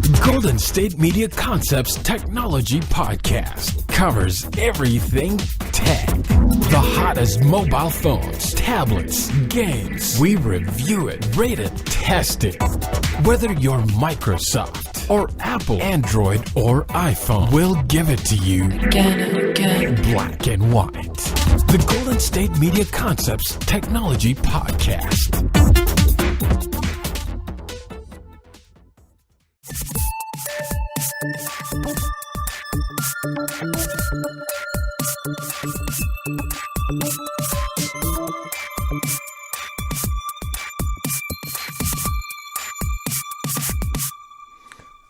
Golden State Media Concepts Technology Podcast covers everything tech. The hottest mobile phones, tablets, games. We review it, rate it, test it. Whether you're Microsoft or Apple, Android or iPhone, we'll give it to you again and again. Black and white. The Golden State Media Concepts Technology Podcast.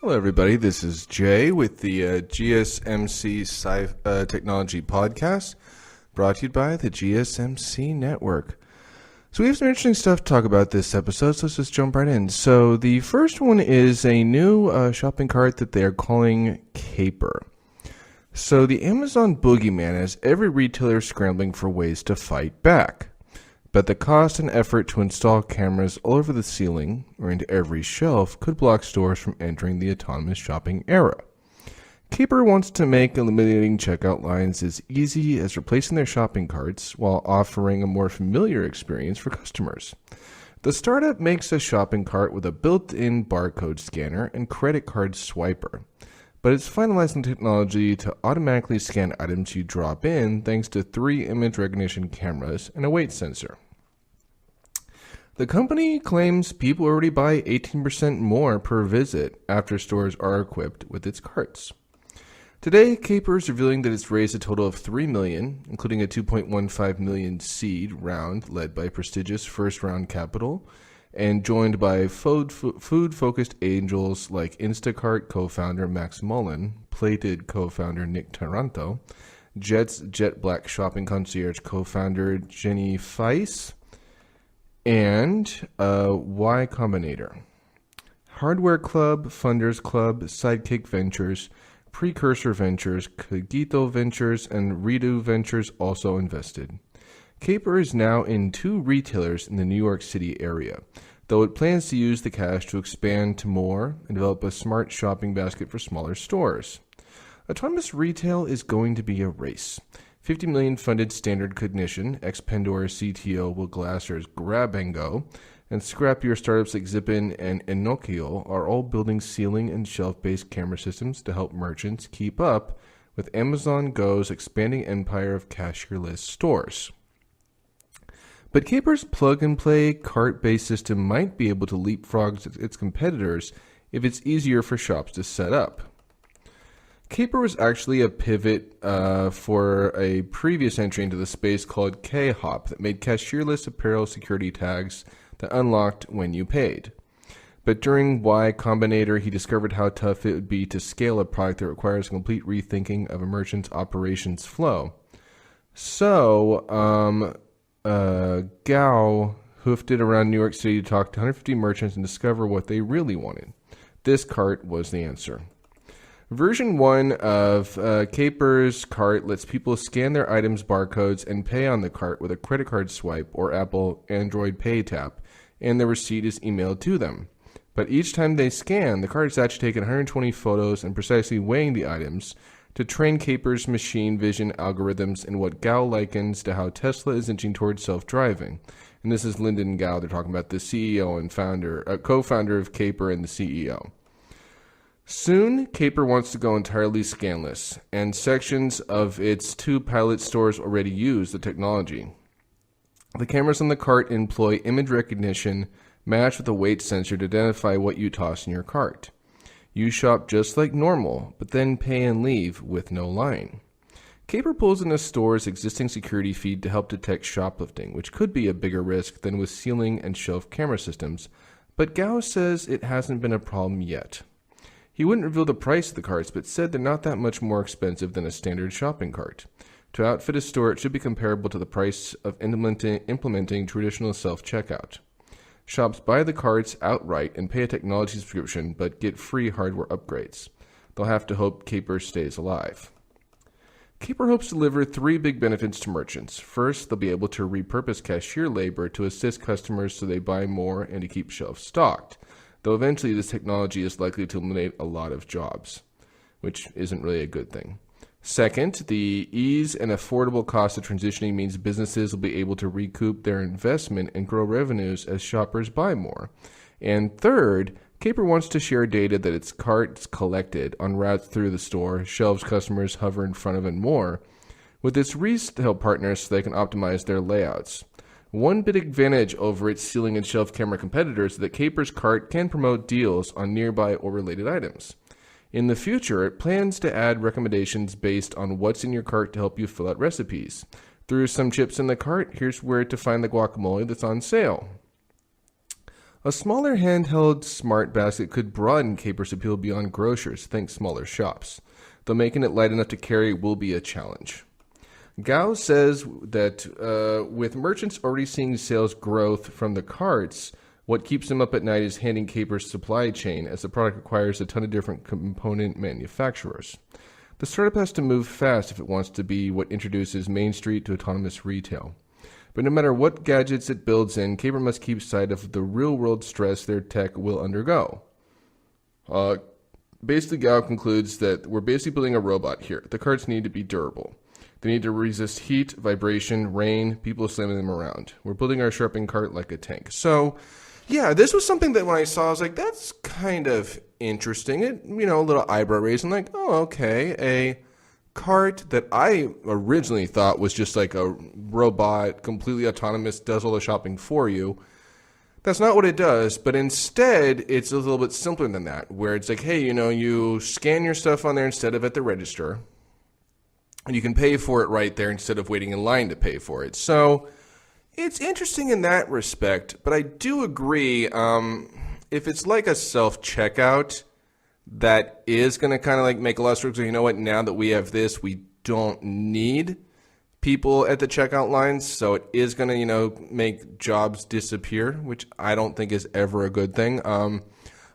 Hello, everybody. This is Jay with the GSMC Technology Podcast, brought to you by the GSMC Network. So we have some interesting stuff to talk about this episode, so let's just jump right in. So the first one is a new shopping cart that they are calling Caper. So the Amazon boogeyman has every retailer scrambling for ways to fight back. But the cost and effort to install cameras all over the ceiling or into every shelf could block stores from entering the autonomous shopping era. Caper wants to make eliminating checkout lines as easy as replacing their shopping carts while offering a more familiar experience for customers. The startup makes a shopping cart with a built-in barcode scanner and credit card swiper, but it's finalizing technology to automatically scan items you drop in thanks to 3 image recognition cameras and a weight sensor. The company claims people already buy 18% more per visit after stores are equipped with its carts. Today, Caper is revealing that it's raised a total of $3 million, including a $2.15 million seed round led by prestigious first-round capital, and joined by food-focused angels like Instacart co-founder Max Mullen, Plated co-founder Nick Taranto, Jet's Jet Black shopping concierge co-founder Jenny Feiss, and Y Combinator. Hardware Club, Funders Club, Sidekick Ventures, Precursor Ventures, Cogito Ventures, and Redo Ventures also invested. Caper is now in 2 retailers in the New York City area, though it plans to use the cash to expand to more and develop a smart shopping basket for smaller stores. Autonomous retail is going to be a race. $50 million funded Standard Cognition, ex-Pandora CTO Will Glasser's Grab and Go, and scrap your startups like Zippin and Inokio are all building ceiling and shelf-based camera systems to help merchants keep up with Amazon Go's expanding empire of cashierless stores. But Caper's plug-and-play cart-based system might be able to leapfrog its competitors if it's easier for shops to set up. Caper was actually a pivot for a previous entry into the space called K-Hop that made cashierless apparel security tags that unlocked when you paid. But during Y Combinator, he discovered how tough it would be to scale a product that requires a complete rethinking of a merchant's operations flow. So, Gao hoofed it around New York City to talk to 150 merchants and discover what they really wanted. This cart was the answer. Version 1 of Caper's cart lets people scan their items' barcodes and pay on the cart with a credit card swipe or Apple Android Pay tap, and the receipt is emailed to them. But each time they scan, the cart is actually taking 120 photos and precisely weighing the items to train Caper's machine vision algorithms in what Gao likens to how Tesla is inching towards self-driving. And this is Lyndon Gao. They're talking about the CEO and co-founder of Caper and the CEO. Soon, Caper wants to go entirely scanless, and sections of its 2 pilot stores already use the technology. The cameras on the cart employ image recognition matched with a weight sensor to identify what you toss in your cart. You shop just like normal, but then pay and leave with no line. Caper pulls in a store's existing security feed to help detect shoplifting, which could be a bigger risk than with ceiling and shelf camera systems, but Gao says it hasn't been a problem yet. He wouldn't reveal the price of the carts, but said they're not that much more expensive than a standard shopping cart. To outfit a store, it should be comparable to the price of implementing traditional self-checkout. Shops buy the carts outright and pay a technology subscription, but get free hardware upgrades. They'll have to hope Caper stays alive. Caper hopes to deliver 3 big benefits to merchants. First, they'll be able to repurpose cashier labor to assist customers so they buy more and to keep shelves stocked. though eventually this technology is likely to eliminate a lot of jobs, which isn't really a good thing. Second, the ease and affordable cost of transitioning means businesses will be able to recoup their investment and grow revenues as shoppers buy more. And third, Caper wants to share data that its carts collected on routes through the store, shelves customers hover in front of, and more, with its retail partners so they can optimize their layouts. One big advantage over its ceiling and shelf camera competitors is that Caper's cart can promote deals on nearby or related items. In the future, it plans to add recommendations based on what's in your cart to help you fill out recipes. Through some chips in the cart, here's where to find the guacamole that's on sale. A smaller handheld smart basket could broaden Caper's appeal beyond grocers, think smaller shops, though making it light enough to carry will be a challenge. Gao says that with merchants already seeing sales growth from the carts, what keeps them up at night is handling Caper's supply chain, as the product requires a ton of different component manufacturers. The startup has to move fast if it wants to be what introduces Main Street to autonomous retail. But no matter what gadgets it builds in, Caper must keep sight of the real-world stress their tech will undergo. Basically, Gao concludes that we're basically building a robot here. The carts need to be durable. They need to resist heat, vibration, rain, people slamming them around. We're building our sharpening cart like a tank. So, yeah, this was something that when I saw, I was like, that's kind of interesting. It, a little eyebrow raise. I'm like, oh, okay, a cart that I originally thought was just like a robot, completely autonomous, does all the shopping for you. That's not what it does, but instead, it's a little bit simpler than that, where it's like, hey, you scan your stuff on there instead of at the register, and you can pay for it right there instead of waiting in line to pay for it. So it's interesting in that respect, but I do agree, if it's like a self-checkout, that is going to kind of like make a lot of sense. Now that we have this, we don't need people at the checkout lines, so it is going to, make jobs disappear, which I don't think is ever a good thing. And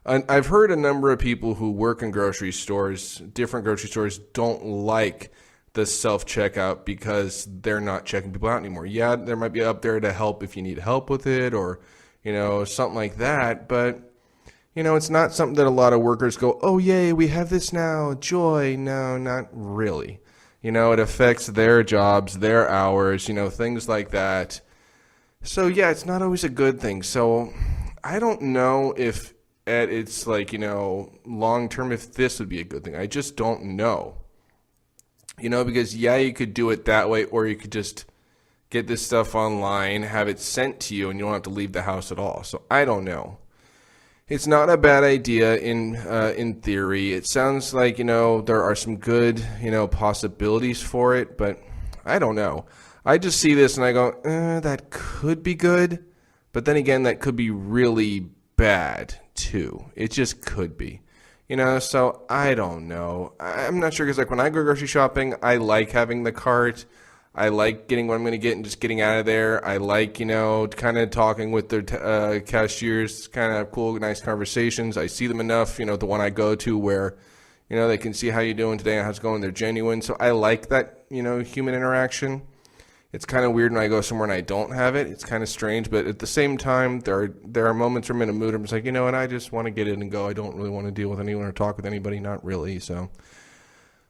I've heard a number of people who work in grocery stores, different grocery stores, don't like the self-checkout because they're not checking people out anymore. Yeah, there might be up there to help if you need help with it or, something like that. But, it's not something that a lot of workers go, oh, yay, we have this now, joy. No, not really. It affects their jobs, their hours, things like that. So, yeah, it's not always a good thing. So I don't know if it's long-term, if this would be a good thing. I just don't know. Because, yeah, you could do it that way, or you could just get this stuff online, have it sent to you, and you don't have to leave the house at all. So I don't know. It's not a bad idea in theory. It sounds like, there are some good, possibilities for it, but I don't know. I just see this and I go, that could be good, but then again, that could be really bad too. It just could be. So I don't know. I'm not sure, because when I go grocery shopping, I like having the cart. I like getting what I'm going to get and just getting out of there. I like, kind of talking with the cashiers, kind of cool, nice conversations. I see them enough, the one I go to where, they can see how you're doing today and how's it going. They're genuine. So I like that, human interaction. It's kind of weird when I go somewhere and I don't have it. It's kind of strange, but at the same time, there are moments where I'm in a mood. I'm just like, and I just want to get in and go. I don't really want to deal with anyone or talk with anybody. Not really. So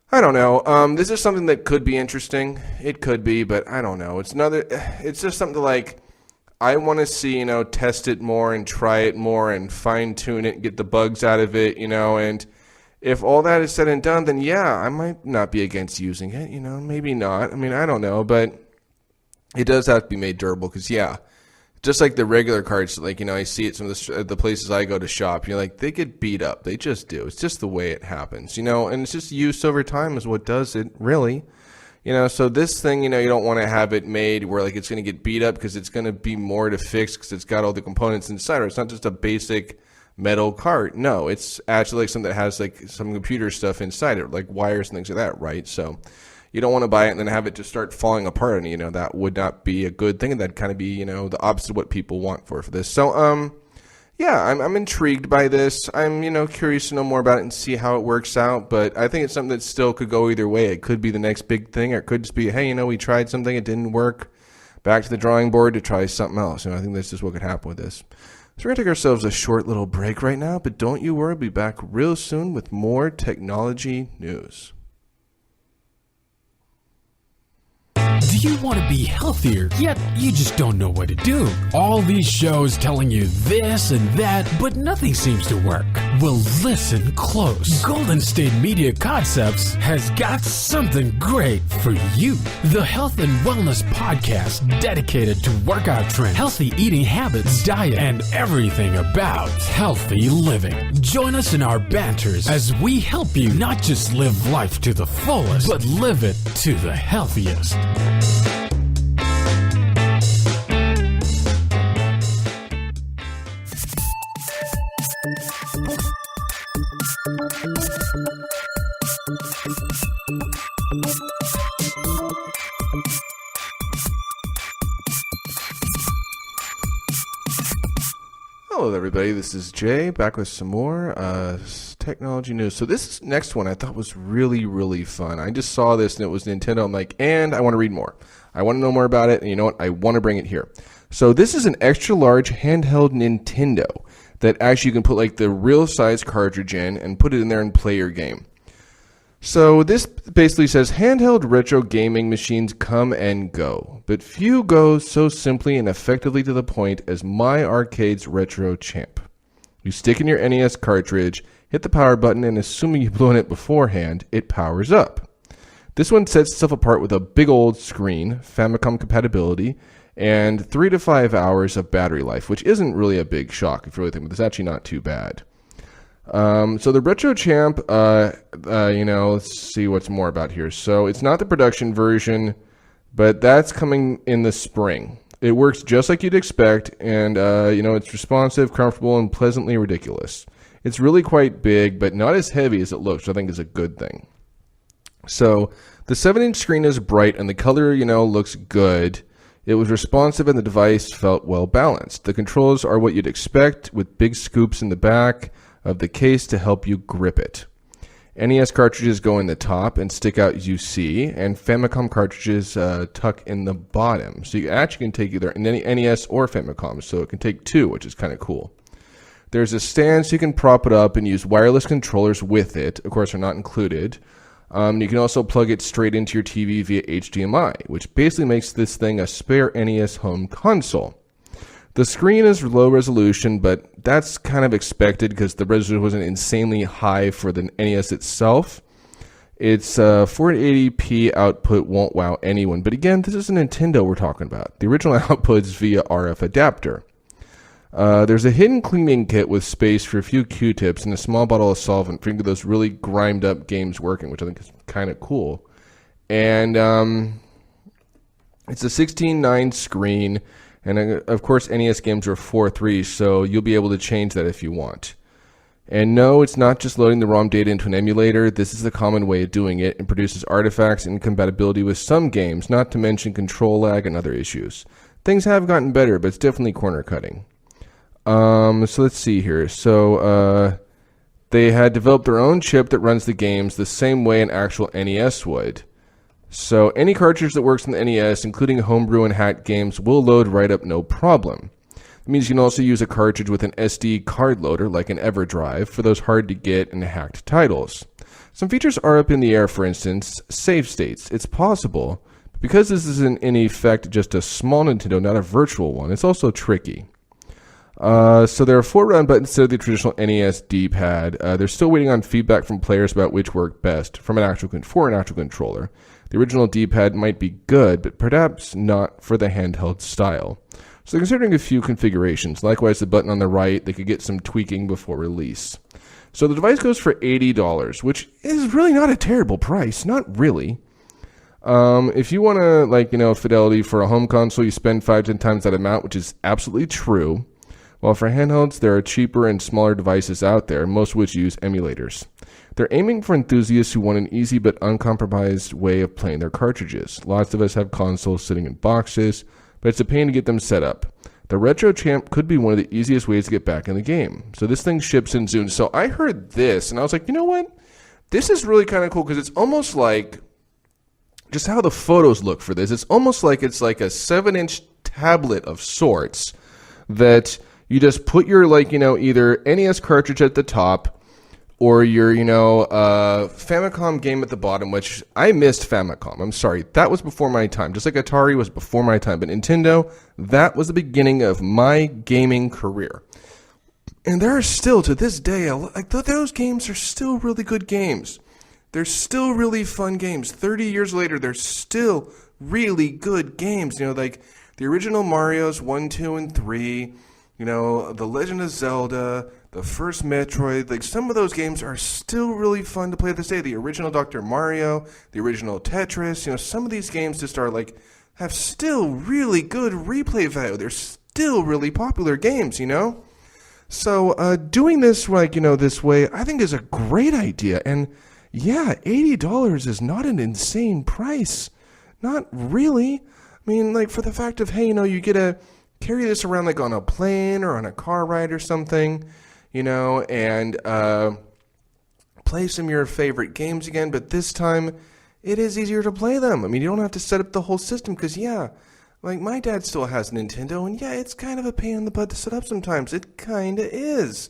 I don't know. This is something that could be interesting. It could be, but I don't know. It's just something like I want to see, test it more and try it more and fine tune it, get the bugs out of it, and if all that is said and done, then yeah, I might not be against using it, maybe not. I mean, I don't know, but it does have to be made durable because, yeah, just like the regular carts, I see it some of the places I go to shop, they get beat up. They just do. It's just the way it happens, and it's just use over time is what does it, really. So this thing, you don't want to have it made where, it's going to get beat up because it's going to be more to fix because it's got all the components inside, or it's not just a basic metal cart. No, it's actually something that has, some computer stuff inside it, like wires and things like that, right? So you don't want to buy it and then have it just start falling apart on you. That would not be a good thing. And that'd kind of be, the opposite of what people want for this. So, yeah, I'm intrigued by this. I'm, curious to know more about it and see how it works out. But I think it's something that still could go either way. It could be the next big thing, or it could just be, hey, we tried something, it didn't work. Back to the drawing board to try something else. I think this is what could happen with this. So we're going to take ourselves a short little break right now, but don't you worry, we'll be back real soon with more technology news. Do you want to be healthier, yet you just don't know what to do? All these shows telling you this and that, but nothing seems to work. Well, listen close. Golden State Media Concepts has got something great for you. The Health and Wellness Podcast dedicated to workout trends, healthy eating habits, diet, and everything about healthy living. Join us in our banters as we help you not just live life to the fullest, but live it to the healthiest. Hello, everybody. This is Jay, back with some more technology news. So this next one I thought was really, really fun. I just saw this and it was Nintendo. I'm like, and I want to read more. I want to know more about it, and you know what? I want to bring it here. So this is an extra large handheld Nintendo that actually you can put like the real size cartridge in and put it in there and play your game. So this basically says handheld retro gaming machines come and go, but few go so simply and effectively to the point as My Arcade's Retro Champ. You stick in your NES cartridge, hit the power button, and assuming you've blown it beforehand, it powers up. This one sets itself apart with a big old screen, Famicom compatibility, and 3 to 5 hours of battery life, which isn't really a big shock if you really think, but it's actually not too bad. So the Retro Champ, let's see what's more about here. So it's not the production version, but that's coming in the spring. It works just like you'd expect, and, it's responsive, comfortable, and pleasantly ridiculous. It's really quite big, but not as heavy as it looks, which I think is a good thing. So the 7-inch screen is bright, and the color, looks good. It was responsive, and the device felt well balanced. The controls are what you'd expect, with big scoops in the back of the case to help you grip it. NES cartridges go in the top and stick out as you see, and Famicom cartridges tuck in the bottom. So you actually can take either an NES or Famicom, so it can take two, which is kind of cool. There's a stand so you can prop it up and use wireless controllers with it. Of course, they're not included. You can also plug it straight into your TV via HDMI, which basically makes this thing a spare NES home console. The screen is low resolution, but that's kind of expected because the resolution wasn't insanely high for the NES itself. Its 480p output won't wow anyone, but again, this is a Nintendo we're talking about. The original output is via RF adapter. There's a hidden cleaning kit with space for a few Q-tips and a small bottle of solvent for getting those really grimed up games working, which I think is kind of cool. And it's a 16:9 screen. And of course, NES games are 4:3, so you'll be able to change that if you want. And no, it's not just loading the ROM data into an emulator. This is the common way of doing it and produces artifacts and incompatibility with some games, not to mention control lag and other issues. Things have gotten better, but it's definitely corner cutting. So let's see here. So they had developed their own chip that runs the games the same way an actual NES would. So any cartridge that works in the NES, including homebrew and hacked games, will load right up no problem. It means you can also use a cartridge with an SD card loader, like an EverDrive, for those hard-to-get and hacked titles. Some features are up in the air, for instance, save states. It's possible, but because this is in effect just a small Nintendo, not a virtual one, it's also tricky. So there are 4 round buttons instead of the traditional NES D-pad. They're still waiting on feedback from players about which work best for an actual controller. The original D-pad might be good, but perhaps not for the handheld style. So they're considering a few configurations. Likewise, the button on the right, they could get some tweaking before release. So the device goes for $80, which is really not a terrible price. Not really. If you want to, fidelity for a home console, you spend 5-10 times that amount, which is absolutely true. While for handhelds, there are cheaper and smaller devices out there, most of which use emulators. They're aiming for enthusiasts who want an easy but uncompromised way of playing their cartridges. Lots of us have consoles sitting in boxes, but it's a pain to get them set up. The Retro Champ could be one of the easiest ways to get back in the game. So this thing ships in soon. So I heard this, and I was like, you know what? This is really kind of cool because it's almost like, just how the photos look for this, it's almost like it's like a 7-inch tablet of sorts that You just put your, either NES cartridge at the top or your, Famicom game at the bottom, which I missed Famicom. I'm sorry. That was before my time. Just like Atari was before my time. But Nintendo, that was the beginning of my gaming career. And there are still, to this day, those games are still really good games. They're still really fun games. 30 years later, they're still really good games. Like the original Marios 1, 2, and 3, The Legend of Zelda, the first Metroid. Like some of those games are still really fun to play this day. The original Dr. Mario, the original Tetris. Some of these games just are have still really good replay value. They're still really popular games, So doing this this way, I think is a great idea. And yeah, $80 is not an insane price. Not really. I mean, for the fact of, hey, you get to carry this around on a plane or on a car ride or something, and play some of your favorite games again. But this time, it is easier to play them. I mean, you don't have to set up the whole system because, my dad still has a Nintendo, and it's kind of a pain in the butt to set up sometimes. It kind of is.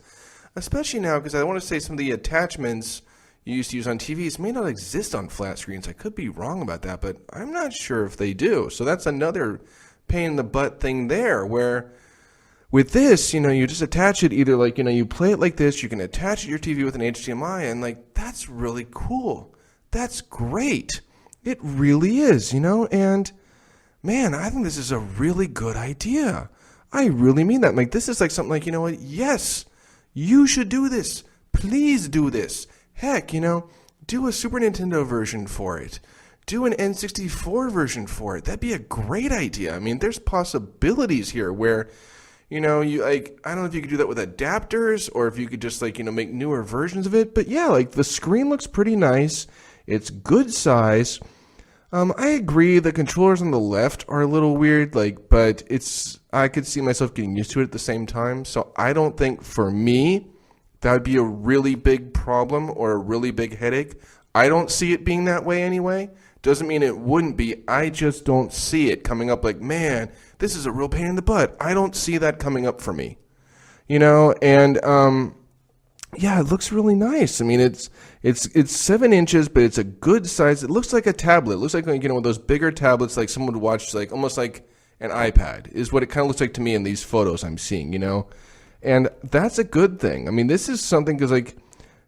Especially now, because I want to say some of the attachments you used to use on TVs may not exist on flat screens. I could be wrong about that, but I'm not sure if they do. So that's another pain in the butt thing there, where with this, you just attach it either you play it like this, you can attach your TV with an HDMI, and that's really cool. That's great. It really is, and man, I think this is a really good idea. I really mean that. This is something yes, you should do this. Please do this. Heck, do a Super Nintendo version for it. Do an N64 version for it. That'd be a great idea. I mean, there's possibilities here where, you I don't know if you could do that with adapters or if you could just make newer versions of it. But yeah, the screen looks pretty nice. It's good size. I agree the controllers on the left are a little weird, but I could see myself getting used to it at the same time. So I don't think for me that would be a really big problem or a really big headache. I don't see it being that way anyway. Doesn't mean it wouldn't be. I just don't see it coming up man, this is a real pain in the butt. I don't see that coming up for me. And yeah, it looks really nice. I mean, it's 7 inches, but it's a good size. It looks like a tablet. It looks like one of those bigger tablets someone would watch almost like an iPad is what it kind of looks like to me in these photos I'm seeing, And that's a good thing. I mean, this is something because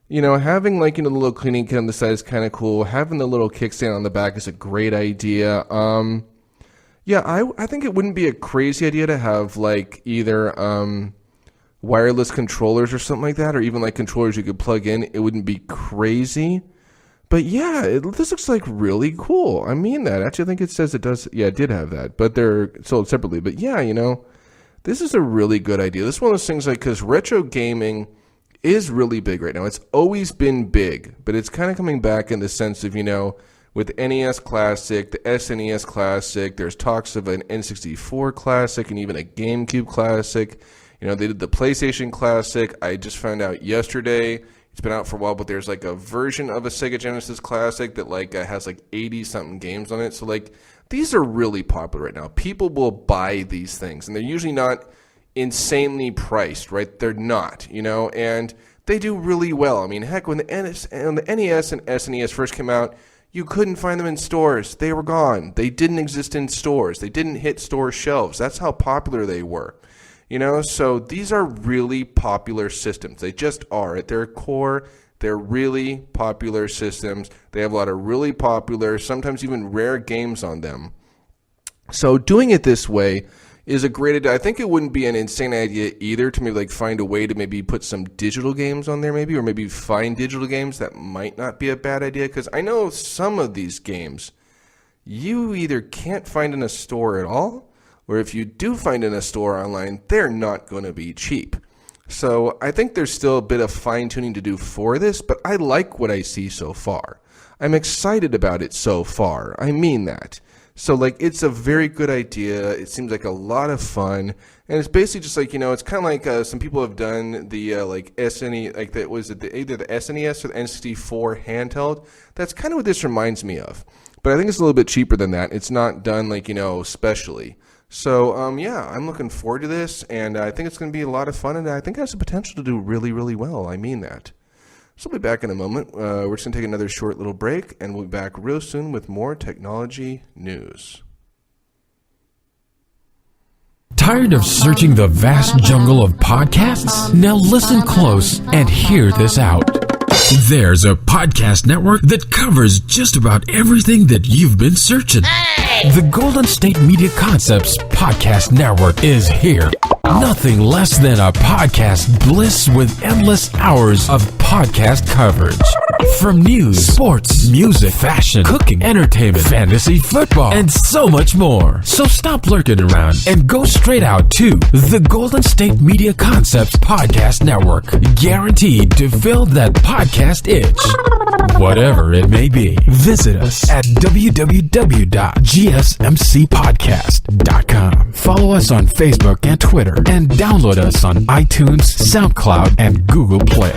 having the little cleaning kit on the side is kind of cool. Having the little kickstand on the back is a great idea. Yeah, I think it wouldn't be a crazy idea to have either wireless controllers or something like that, or even controllers you could plug in. It wouldn't be crazy. But yeah, this looks really cool. I mean that. Actually, I think it says it does. Yeah, it did have that, but they're sold separately. But yeah, this is a really good idea. This is one of those things because retro gaming is really big right now. It's always been big, but it's kind of coming back in the sense of, with NES Classic, the SNES Classic, there's talks of an N64 Classic and even a GameCube Classic. They did the PlayStation Classic. I just found out yesterday. It's been out for a while, but there's a version of a Sega Genesis Classic that has 80-something games on it. So these are really popular right now. People will buy these things, and they're usually not insanely priced, right? They're not, and they do really well. I mean, heck, when the NES and SNES first came out, you couldn't find them in stores. They were gone. They didn't exist in stores. They didn't hit store shelves. That's how popular they were. So these are really popular systems. They just are. At their core, they're really popular systems. They have a lot of really popular, sometimes even rare games on them. So doing it this way is a great idea. I think it wouldn't be an insane idea either to maybe find a way to maybe put some digital games on there maybe, or maybe find digital games. That might not be a bad idea because I know some of these games you either can't find in a store at all, or if you do find in a store online, they're not going to be cheap. So I think there's still a bit of fine-tuning to do for this, but I like what I see so far. I'm excited about it so far. I mean that. So it's a very good idea. It seems like a lot of fun, and it's basically just it's kind of like some people have done the SNE, was it either the SNES or the N64 handheld. That's kind of what this reminds me of. But I think it's a little bit cheaper than that. It's not done specially. So, yeah, I'm looking forward to this, and I think it's going to be a lot of fun, and I think it has the potential to do really, really well. I mean that. So we'll be back in a moment. We're just going to take another short little break, and we'll be back real soon with more technology news. Tired of searching the vast jungle of podcasts? Now listen close and hear this out. There's a podcast network that covers just about everything that you've been searching. The Golden State Media Concepts Podcast Network is here. Nothing less than a podcast bliss with endless hours of podcast coverage. From news, sports, music, fashion, cooking, entertainment, fantasy, football, and so much more. So stop lurking around and go straight out to the Golden State Media Concepts Podcast Network. Guaranteed to fill that podcast itch. Whatever it may be. Visit us at www.gsmcpodcast.com. Follow us on Facebook and Twitter, and download us on iTunes, SoundCloud, and Google Play.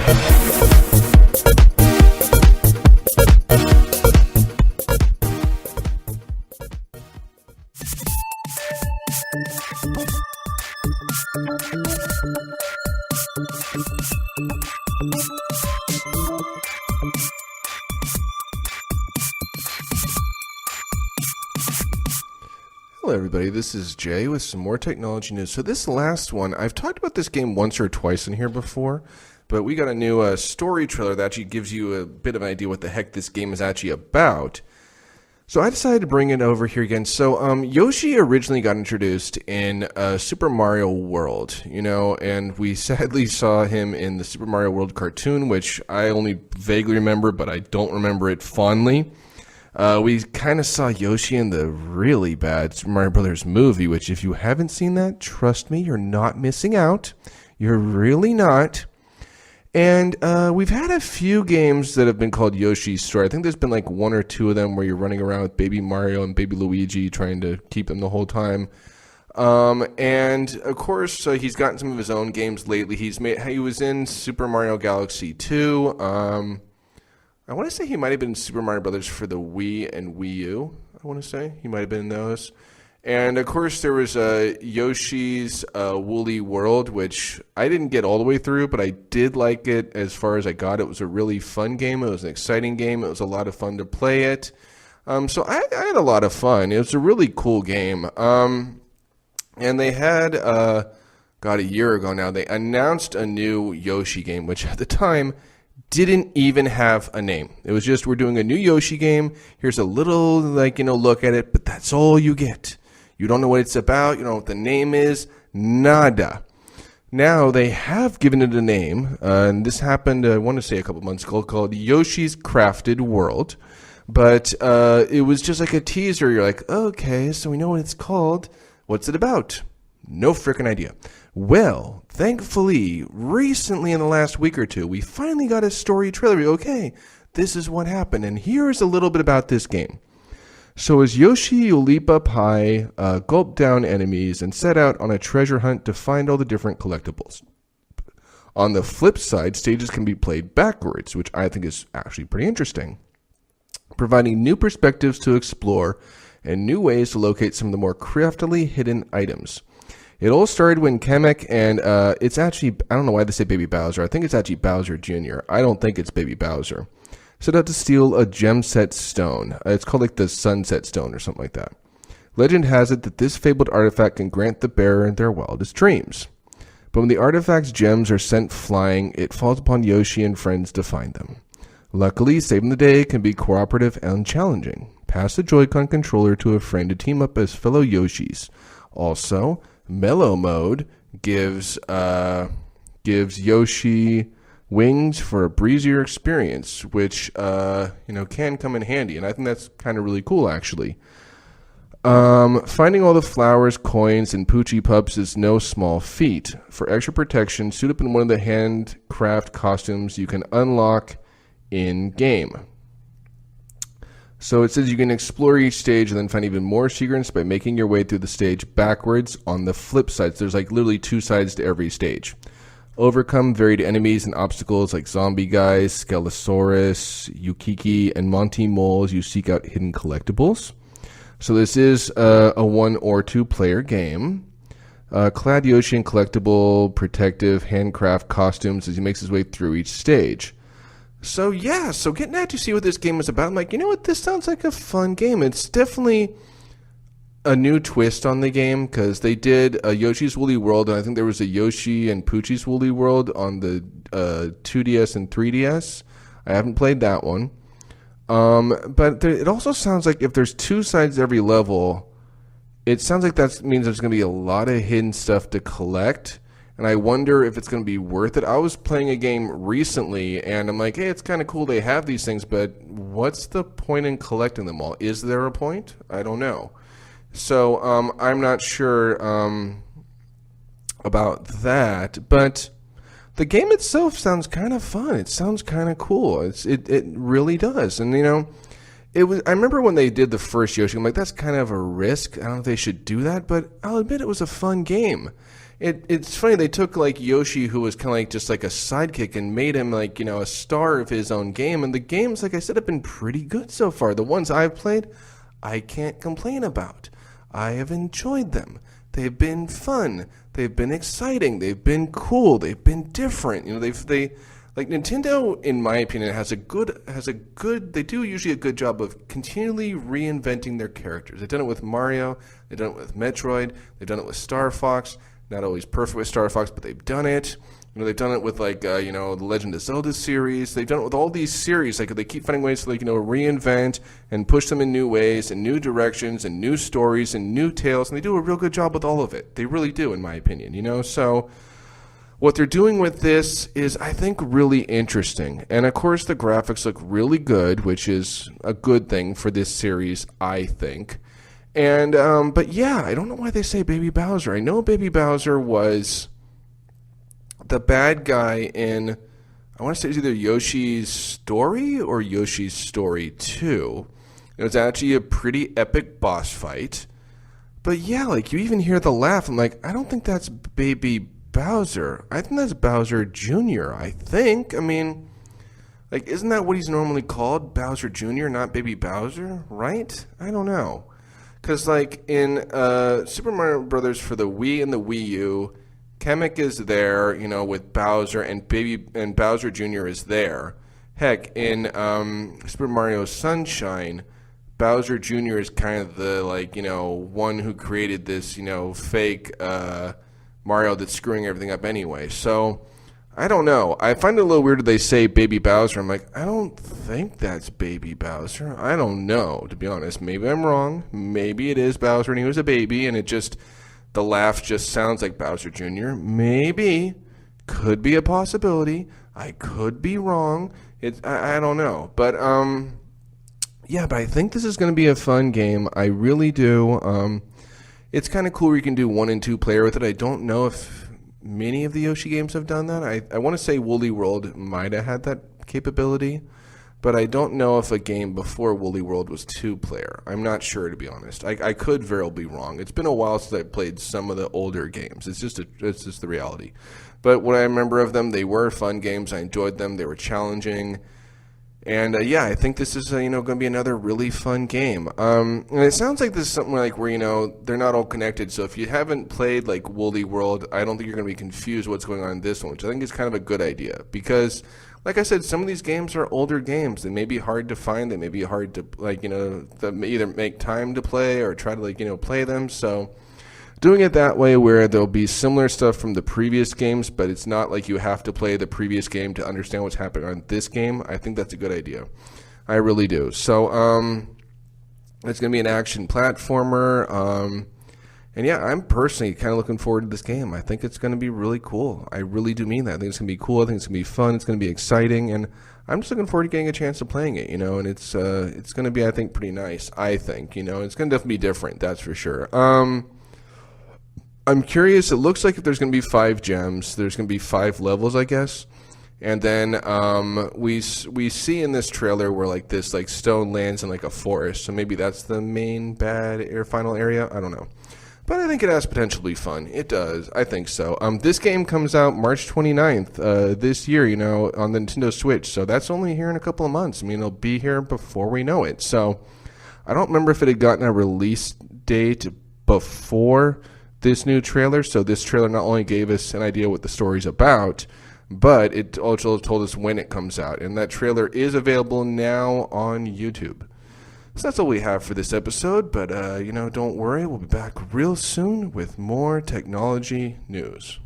Hello everybody, this is Jay with some more technology news. So this last one, I've talked about this game once or twice in here before, but we got a new story trailer that actually gives you a bit of an idea what the heck this game is actually about. So I decided to bring it over here again. So Yoshi originally got introduced in Super Mario World, and we sadly saw him in the Super Mario World cartoon, which I only vaguely remember, but I don't remember it fondly. We kind of saw Yoshi in the really bad Super Mario Brothers movie, which if you haven't seen that, trust me, you're not missing out. You're really not. And we've had a few games that have been called Yoshi's Story. I think there's been like one or two of them where you're running around with Baby Mario and Baby Luigi trying to keep them the whole time. And of course, he's gotten some of his own games lately. He was in Super Mario Galaxy 2. I want to say he might have been Super Mario Brothers for the Wii and Wii U. I want to say he might have been in those. And of course, there was Yoshi's Woolly World, which I didn't get all the way through, but I did like it as far as I got. It was a really fun game. It was an exciting game. It was a lot of fun to play it. So I had a lot of fun. It was a really cool game. And they had, a year ago now, they announced a new Yoshi game, which at the time didn't even have a name. It was just, we're doing a new Yoshi game. Here's a little, look at it, but that's all you get. You don't know what it's about. You don't know what the name is. Nada. Now, they have given it a name, and this happened, I want to say a couple months ago, called Yoshi's Crafted World. But it was just like a teaser. You're like, okay, so we know what it's called. What's it about? No frickin' idea. Well, thankfully, recently in the last week or two, we finally got a story trailer. Okay, this is what happened, and here's a little bit about this game. So as Yoshi, you'll leap up high, gulp down enemies, and set out on a treasure hunt to find all the different collectibles. On the flip side, stages can be played backwards, which I think is actually pretty interesting, providing new perspectives to explore and new ways to locate some of the more craftily hidden items. It all started when Kamek and it's actually, I don't know why they say Baby Bowser. I think it's actually Bowser Jr. I don't think it's Baby Bowser. Set out to steal a gem-set stone. It's called like the Sunset Stone or something like that. Legend has it that this fabled artifact can grant the bearer their wildest dreams. But when the artifact's gems are sent flying, it falls upon Yoshi and friends to find them. Luckily, saving the day can be cooperative and challenging. Pass the Joy-Con controller to a friend to team up as fellow Yoshis. Also, Mellow Mode gives Yoshi wings for a breezier experience, which can come in handy, and I think that's kind of really cool, actually. Finding all the flowers, coins, and Poochie Pups is no small feat. For extra protection, suit up in one of the handcraft costumes you can unlock in-game. So it says you can explore each stage and then find even more secrets by making your way through the stage backwards on the flip side. So there's like literally two sides to every stage. Overcome varied enemies and obstacles like zombie guys, Skelosaurus, Yukiki, and Monty Mole as you seek out hidden collectibles. So this is a 1 or 2 player game. Clad Yoshi in collectible, protective, handcraft costumes as he makes his way through each stage. So yeah, so getting out to see what this game is about, I'm like, you know what, this sounds like a fun game. It's definitely a new twist on the game, because they did a Yoshi's Woolly World, and I think there was a Yoshi and Poochie's Woolly World on the 2DS and 3DS. I haven't played that one. But it also sounds like if there's 2 sides to every level, it sounds like that means there's going to be a lot of hidden stuff to collect. And I wonder if it's going to be worth it. I was playing a game recently, and I'm like, hey, it's kind of cool they have these things, but what's the point in collecting them all? Is there a point? I don't know. So I'm not sure about that. But the game itself sounds kind of fun. It sounds kind of cool. It really does. And, you know, I remember when they did the first Yoshi, I'm like, that's kind of a risk. I don't know if they should do that, but I'll admit it was a fun game. It's funny, they took like Yoshi, who was kind of like just like a sidekick, and made him like, you know, a star of his own game. And the games, like I said, have been pretty good so far. The ones I've played, I can't complain about. I have enjoyed them. They've been fun. They've been exciting. They've been cool. They've been different. You know, they like Nintendo, in my opinion, they do usually a good job of continually reinventing their characters. They've done it with Mario. They've done it with Metroid. They've done it with Star Fox. Not always perfect with Star Fox, but they've done it. You know, they've done it with like you know, the Legend of Zelda series. They've done it with all these series. Like, they keep finding ways to, like, you know, reinvent and push them in new ways and new directions and new stories and new tales. And they do a real good job with all of it. They really do, in my opinion. You know, so what they're doing with this is, I think, really interesting. And of course, the graphics look really good, which is a good thing for this series, I think. And, but yeah, I don't know why they say Baby Bowser. I know Baby Bowser was the bad guy in, I want to say it's either Yoshi's Story or Yoshi's Story 2. It was actually a pretty epic boss fight. But yeah, like, you even hear the laugh. I'm like, I don't think that's Baby Bowser. I think that's Bowser Jr., I think. I mean, like, isn't that what he's normally called? Bowser Jr., not Baby Bowser, right? I don't know. Because, like, in Super Mario Brothers for the Wii and the Wii U, Kamek is there, you know, with Bowser, and Bowser Jr. is there. Heck, in Super Mario Sunshine, Bowser Jr. is kind of the, like, you know, one who created this, you know, fake Mario that's screwing everything up anyway. So, I don't know. I find it a little weird that they say Baby Bowser. I'm like, I don't think that's Baby Bowser. I don't know, to be honest. Maybe I'm wrong. Maybe it is Bowser and he was a baby, and the laugh just sounds like Bowser Jr. Maybe. Could be a possibility. I could be wrong. I don't know. But, yeah, but I think this is going to be a fun game. I really do. It's kind of cool where you can do 1 and 2 player with it. I don't know if many of the Yoshi games have done that. I want to say Woolly World might have had that capability, but I don't know if a game before Woolly World was 2-player. I'm not sure, to be honest. I could very well be wrong. It's been a while since I played some of the older games. It's just the reality. But what I remember of them, they were fun games. I enjoyed them. They were challenging. And yeah, I think this is going to be another really fun game. And it sounds like this is something like where, you know, they're not all connected. So if you haven't played like Woolly World, I don't think you're going to be confused what's going on in this one, which I think is kind of a good idea. Because, like I said, some of these games are older games. They may be hard to find. They may be hard to, like, you know, either make time to play or try to, like, you know, play them. So doing it that way where there'll be similar stuff from the previous games, but it's not like you have to play the previous game to understand what's happening on this game, I think that's a good idea. I really do. So, it's going to be an action platformer. And yeah, I'm personally kind of looking forward to this game. I think it's going to be really cool. I really do mean that. I think it's going to be cool. I think it's going to be fun. It's going to be exciting. And I'm just looking forward to getting a chance of playing it, you know, and it's going to be, I think, pretty nice, I think, you know. It's going to definitely be different, that's for sure. I'm curious. It looks like if there's going to be 5 gems, there's going to be 5 levels, I guess. And then we see in this trailer where like this like stone lands in like a forest. So maybe that's the main final area. I don't know. But I think it has potential to be fun. It does. I think so. This game comes out March 29th this year, you know, on the Nintendo Switch. So that's only here in a couple of months. I mean, it'll be here before we know it. So I don't remember if it had gotten a release date before this new trailer. So this trailer not only gave us an idea what the story's about, but it also told us when it comes out. And that trailer is available now on YouTube. So that's all we have for this episode. But, don't worry. We'll be back real soon with more technology news.